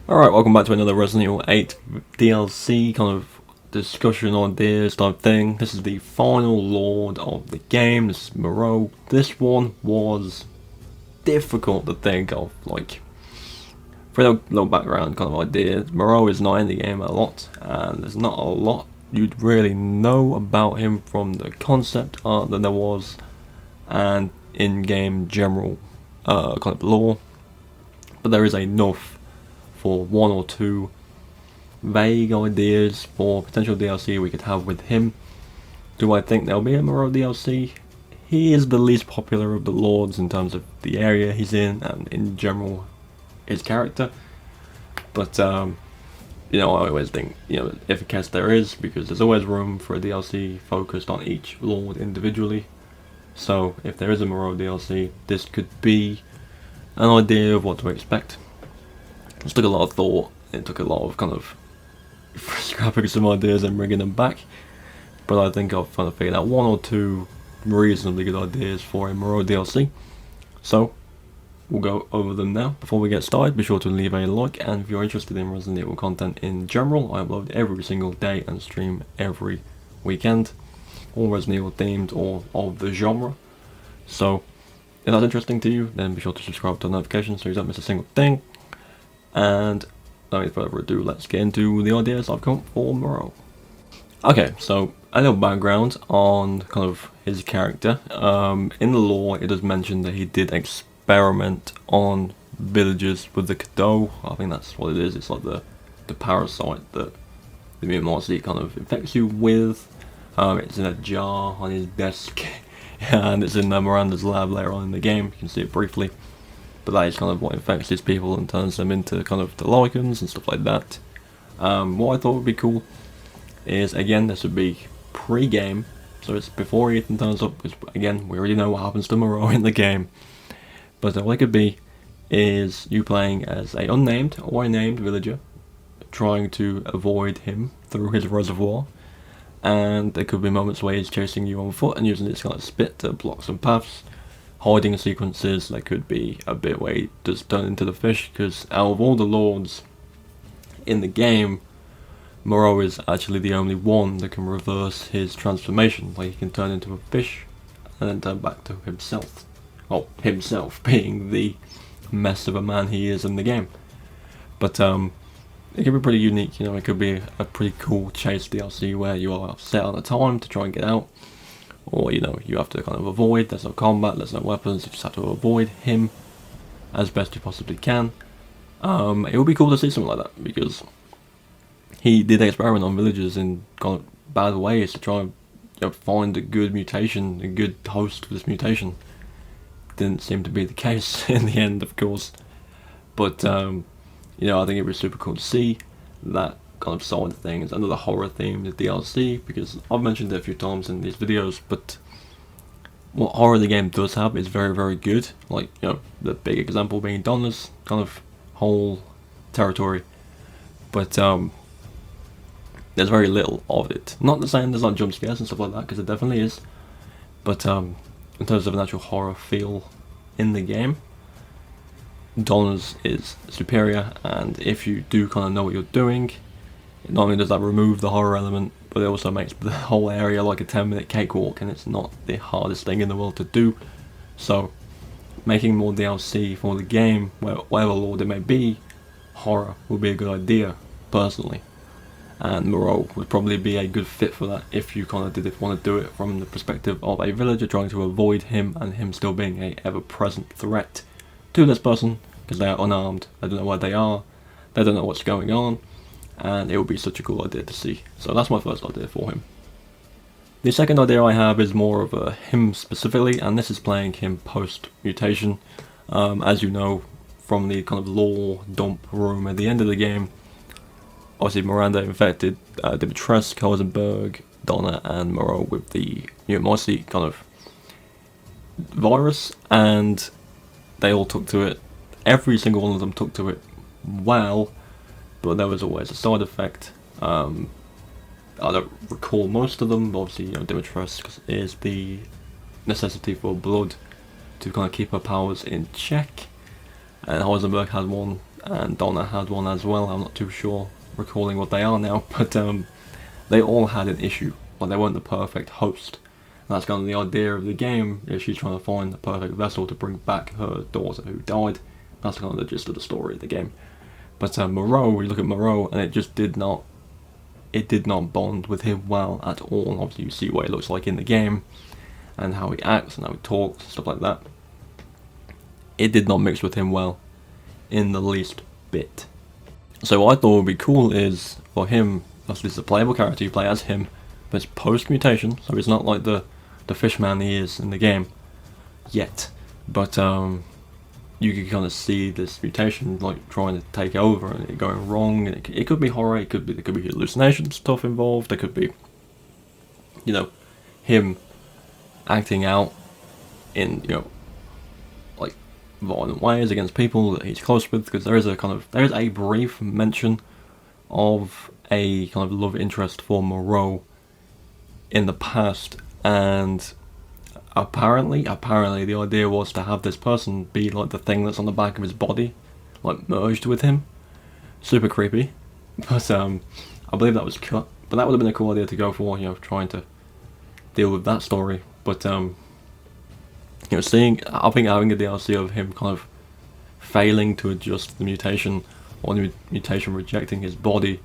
Alright, welcome back to another Resident Evil 8 DLC kind of discussion ideas type thing. This is the final lord of the game. This is Moreau. This one was difficult to think of, like, for a little background kind of idea. Moreau is not in the game a lot, and there's not a lot you'd really know about him from the concept art that there was, and in-game general kind of lore. But there is enough for one or two vague ideas for potential DLC we could have with him. Do I think there'll be a Moreau DLC? He is the least popular of the lords in terms of the area he's in and in general his character. But I always think, if in case there is, because there's always room for a DLC focused on each lord individually. So if there is a Moreau DLC, this could be an idea of what to expect. It took a lot of thought, it took a lot of kind of scrapping some ideas and bringing them back, but I think I've kind of figured out one or two reasonably good ideas for a Moreau DLC, so we'll go over them now. Before we get started, be sure to leave a like, and if you're interested in Resident Evil content in general, I upload every single day and stream every weekend, all Resident Evil themed or of the genre, so if that's interesting to you, then be sure to subscribe to the notifications so you don't miss a single thing. And without further ado, let's get into the ideas I've come up for Moreau. Okay, so a little background on kind of his character. In the lore, it does mention that he did experiment on villagers with the Cadeau. I think that's what it is. It's like the parasite that the Dimitrescu kind of infects you with. It's in a jar on his desk, and it's in Miranda's lab later on in the game. You can see it briefly. But that is kind of what infects these people and turns them into kind of the Lycans and stuff like that. What I thought would be cool is, again, this would be pre-game, so it's before Ethan turns up, because again, we already know what happens to Moreau in the game. But what it could be is you playing as a unnamed or a named villager, trying to avoid him through his reservoir, and there could be moments where he's chasing you on foot and using this kind of spit to block some paths. Hiding sequences, there could be a bit where he does turn into the fish, because out of all the lords in the game, Moreau is actually the only one that can reverse his transformation, like he can turn into a fish and then turn back to himself. Well, himself being the mess of a man he is in the game. But it could be pretty unique, it could be a pretty cool chase DLC where you are set on a time to try and get out. Or, you have to kind of avoid, there's no combat, there's no weapons, you just have to avoid him as best you possibly can. It would be cool to see something like that, because he did experiment on villagers in kind of bad ways to try and find a good mutation, a good host for this mutation. Didn't seem to be the case in the end, of course. But, I think it was super cool to see that kind of side of things, another horror themed DLC, because I've mentioned it a few times in these videos, but what horror the game does have is very, very good. Like, the big example being Donna's kind of whole territory, but there's very little of it. Not the same, there's not jump scares and stuff like that, because it definitely is, but in terms of an actual horror feel in the game, Donna's is superior, and if you do kind of know what you're doing, not only does that remove the horror element, but it also makes the whole area like a 10-minute cakewalk, and it's not the hardest thing in the world to do. So making more DLC for the game, whatever lord it may be, horror would be a good idea, personally. And Moreau would probably be a good fit for that if you kind of want to do it from the perspective of a villager trying to avoid him, and him still being a ever-present threat to this person, because they are unarmed, they don't know where they are, they don't know what's going on. And it would be such a cool idea to see. So that's my first idea for him. The second idea I have is more of a him specifically, and this is playing him post-mutation. As you know from the kind of lore dump room at the end of the game, obviously Miranda infected Dimitrescu, Heisenberg, Donna and Moreau with the Dimitrescu kind of virus, and they all took to it. Every single one of them took to it well, but there was always a side effect. I don't recall most of them, but obviously Dimitrescu is the necessity for blood to kind of keep her powers in check, and Heisenberg had one and Donna had one as well. I'm not too sure, recalling what they are now, but they all had an issue. Like, they weren't the perfect host. And that's kind of the idea of the game, is she's trying to find the perfect vessel to bring back her daughter who died. That's kind of the gist of the story of the game. But Moreau, we look at Moreau, and it just did not bond with him well at all. Obviously you see what he looks like in the game, and how he acts, and how he talks, stuff like that. It did not mix with him well, in the least bit. So what I thought would be cool is, for him, obviously it's a playable character, you play as him, but it's post-mutation, so it's not like the fishman he is in the game, yet. But you can kind of see this mutation like trying to take over and it going wrong, and it could be horror, there could be hallucination stuff involved, there could be, you know, him acting out in, you know, like violent ways against people that he's close with, because there is a brief mention of a kind of love interest for Moreau in the past, and apparently the idea was to have this person be like the thing that's on the back of his body, like merged with him. Super creepy, but I believe that was cut. But that would have been a cool idea to go for, you know, trying to deal with that story. But you know, I think having a DLC of him kind of failing to adjust the mutation, or the mutation rejecting his body,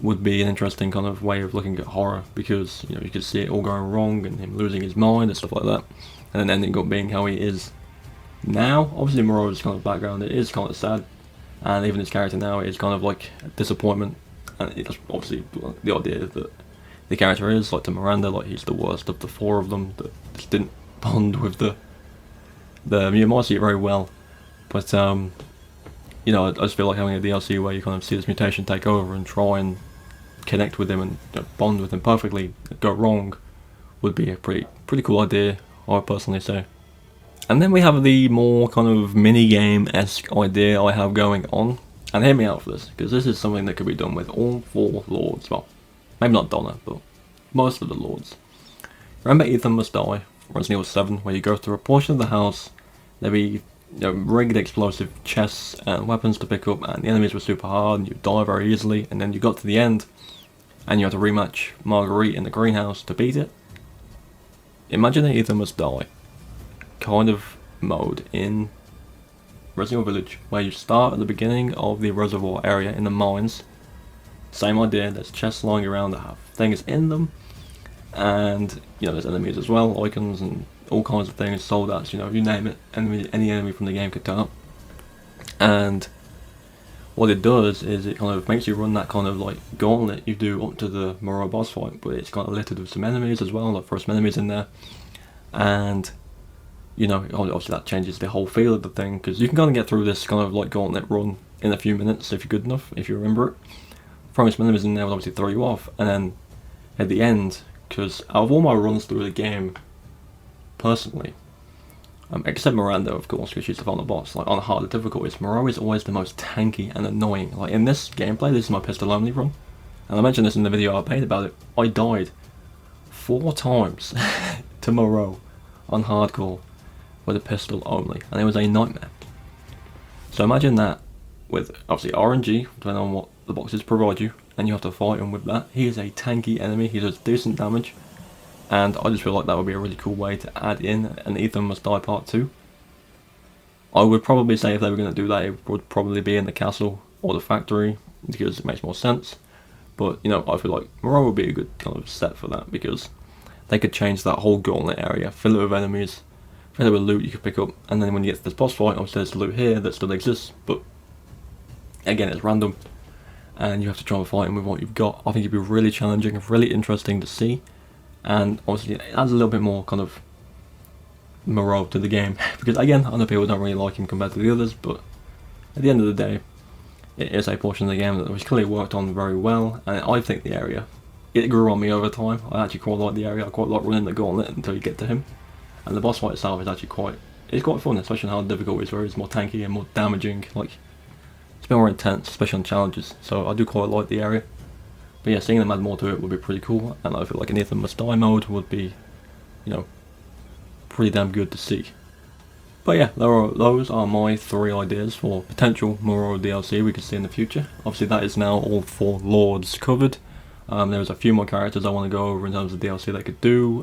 would be an interesting kind of way of looking at horror, because, you know, you could see it all going wrong and him losing his mind and stuff like that, and then ending up being how he is now. Obviously Moreau's kind of background, it is kind of sad, and even his character now is kind of like a disappointment, and it's obviously the idea that the character is like to Miranda, like he's the worst of the four of them that just didn't bond with the Miyamasi very well. But you know, I just feel like having a DLC where you kind of see this mutation take over and try and connect with him and, you know, bond with him perfectly, go wrong, would be a pretty cool idea, I would personally say. And then we have the more kind of mini-game-esque idea I have going on, and hear me out for this, because this is something that could be done with all four lords. Well, maybe not Donna, but most of the lords. Remember Ethan Must Die, Resident Evil 7, where you go through a portion of the house, there'd be, you know, rigged explosive chests and weapons to pick up, and the enemies were super hard and you die very easily, and then you got to the end and you had to rematch Marguerite in the greenhouse to beat it. Imagine an Ethan Must Die kind of mode in Resident Evil Village, where you start at the beginning of the reservoir area in the mines. Same idea, there's chests lying around that have things in them, and, you know, there's enemies as well, icons and all kinds of things, soldats, you know, you name it, any enemy from the game could turn up. And what it does is it kind of makes you run that kind of like gauntlet you do up to the Moreau boss fight, but it's kind of littered with some enemies as well, like throw some enemies in there, and, you know, obviously that changes the whole feel of the thing, because you can kind of get through this kind of like gauntlet run in a few minutes if you're good enough, if you remember it. Throwing some enemies in there will obviously throw you off, and then at the end, because out of all my runs through the game, personally, except Miranda, of course, because she's the final boss, like on the harder difficulties, Moreau is always the most tanky and annoying. Like in this gameplay, this is my pistol only run, and I mentioned this in the video I made about it, I died 4 times to Moreau on hardcore with a pistol only, and it was a nightmare. So imagine that with, obviously, RNG, depending on what the boxes provide you, and you have to fight him with that. He is a tanky enemy, he does decent damage, and I just feel like that would be a really cool way to add in an Ethan Must Die Part 2. I would probably say if they were going to do that, it would probably be in the castle or the factory, because it makes more sense. But, you know, I feel like Moreau would be a good kind of set for that, because they could change that whole gauntlet area, fill it with enemies, fill it with loot you could pick up, and then when you get to this boss fight, obviously there's loot here that still exists, but again, it's random, and you have to try and fight him with what you've got. I think it'd be really challenging and really interesting to see, and obviously it adds a little bit more kind of Moreau to the game, because again, I know people don't really like him compared to the others, but at the end of the day, it is a portion of the game that was clearly worked on very well, and I think the area, it grew on me over time. I actually quite like the area, I quite like running the gauntlet until you get to him, and the boss fight itself is actually quite fun, especially on how difficult it is, where it's more tanky and more damaging, like, it's a bit more intense, especially on challenges, so I do quite like the area. But yeah, seeing them add more to it would be pretty cool, and I feel like an Ethan Must Die mode would be, you know, pretty damn good to see. But yeah, those are my 3 ideas for potential Moreau DLC we could see in the future. Obviously that is now all 4 lords covered. There's a few more characters I want to go over in terms of DLC they could do.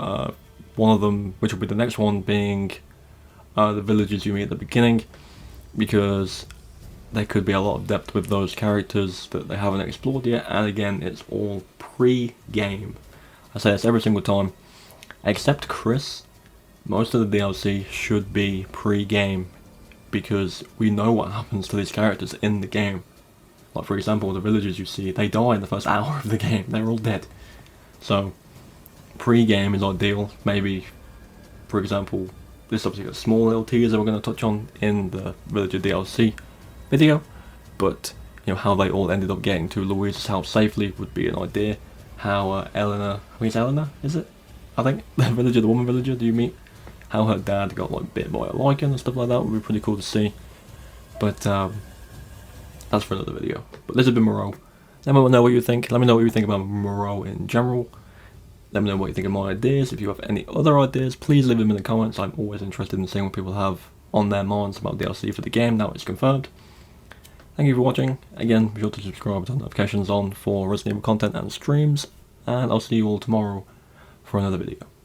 One of them, which will be the next one, being the villagers you meet at the beginning, because there could be a lot of depth with those characters that they haven't explored yet, and again, it's all pre-game. I say this every single time, except Chris. Most of the DLC should be pre-game, because we know what happens to these characters in the game. Like for example, the villagers you see, they die in the first hour of the game, they're all dead. So, pre-game is ideal. Maybe, for example, this is obviously a small little teaser we're going to touch on in the villager DLC video, but you know, how they all ended up getting to Louise's house safely would be an idea. How Eleanor, I think it's Eleanor, is it? I think, the villager, the woman villager, do you meet? How her dad got like bit by a lichen and stuff like that would be pretty cool to see. But that's for another video. But this has been Moreau. Let me know what you think. Let me know what you think about Moreau in general. Let me know what you think of my ideas. If you have any other ideas, please leave them in the comments. I'm always interested in seeing what people have on their minds about DLC for the game now it's confirmed. Thank you for watching. Again, be sure to subscribe, turn notifications on for Resident Evil content and streams. And I'll see you all tomorrow for another video.